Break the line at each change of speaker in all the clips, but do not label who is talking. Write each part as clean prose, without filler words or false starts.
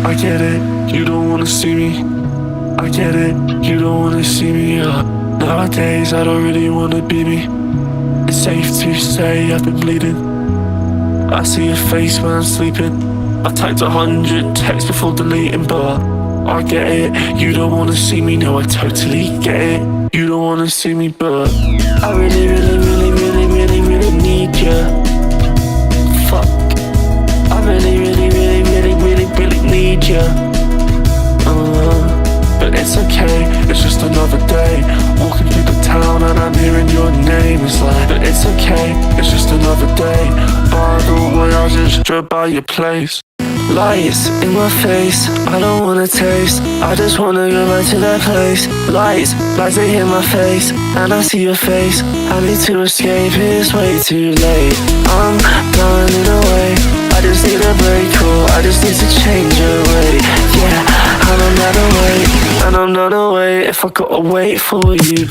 I get it, you don't wanna see me. I get it, you don't wanna see me. Nowadays I don't really wanna be me. It's safe to say I've been bleeding. I see your face when I'm sleeping. I typed 100 texts before deleting, but I get it, you don't wanna see me. No, I totally get it, you don't wanna see me, but I really, really, really, really, really, really need you. Fuck, I really, really, really, really, really, really need you. But it's okay, it's just another day. Walking through the town and I'm hearing your name. It's like, but it's okay, it's just another day. By the way, I just drove by your place. Lights in my face, I don't wanna taste. I just wanna go back to that place. Lights they hit my face, and I see your face. I need to escape, it's way too late. I'm done in a way, I just need a break, cool. I just need to change your way. Yeah, and I'm not away, and I'm not away if I gotta wait for you.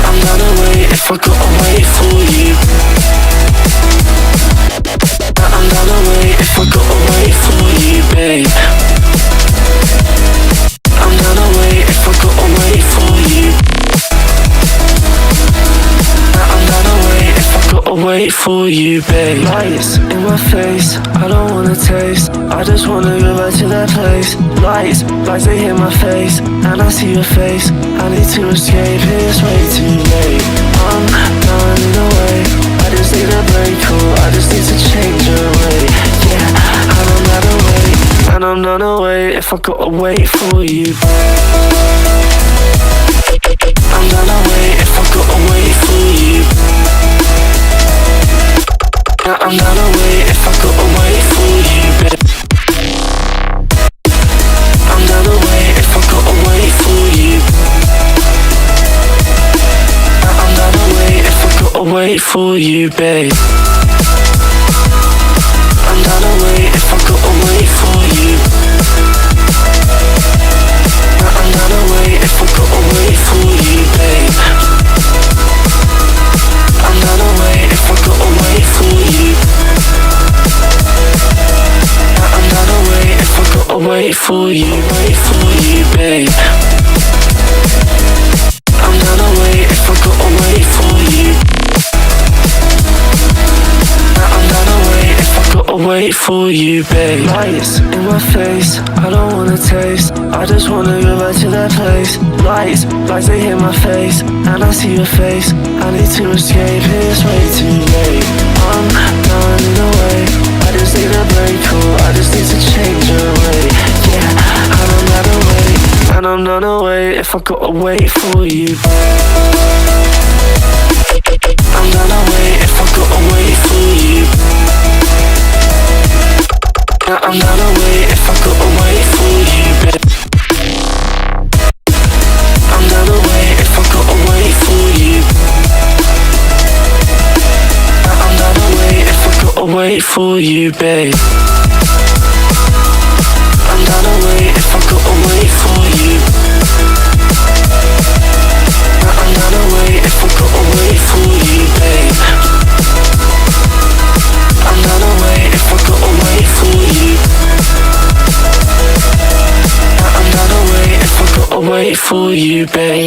I'm not away if I gotta wait for you. I'm not away if I gotta wait for you, babe. I'm not away if I gotta wait for you. I'm not away if I gotta wait for you, babe. Lights in my face, I don't wanna taste. I just wanna go back to that place. Lights they hit my face, and I see your face. I need to escape, it's way too late. I'm done in a way, I just need a break, cool. I just need to change your way. Yeah, and I'm not away, and I'm not away if I gotta wait for you. I'm not away if I gotta wait for you. Yeah, I'm not away if I gotta wait for you, babe. I'm not away if I gotta wait for you. I'm not away if I gotta wait for you, babe. I'm not away if I gotta wait for you. I'm not away if I gotta wait for you, babe. I'm not away if I gotta wait for you. I'm not away if I gotta wait for you, babe. I'm not away if I gotta wait for you. I'm not away if I gotta wait for you, babe. Lights in my face, I don't wanna taste. I just wanna go back to that place. Lights they hit my face, and I see your face. I need to escape, it's way too late. I'm done in a way, I just need a break, cool. I just need to change your way. Yeah, and I'm not away, and I'm not away if I gotta wait for you. I'm not away if I gotta wait for you. Yeah, I'm not away if I gotta wait for you, babe. I'm not away if I gotta wait for you. I'm not away if I gotta wait for you, babe. I'm not away if I gotta wait for you. I'm not away if I gotta wait for you, babe. I'm not away if I gotta wait for you. I'm not away if I gotta wait for you, babe.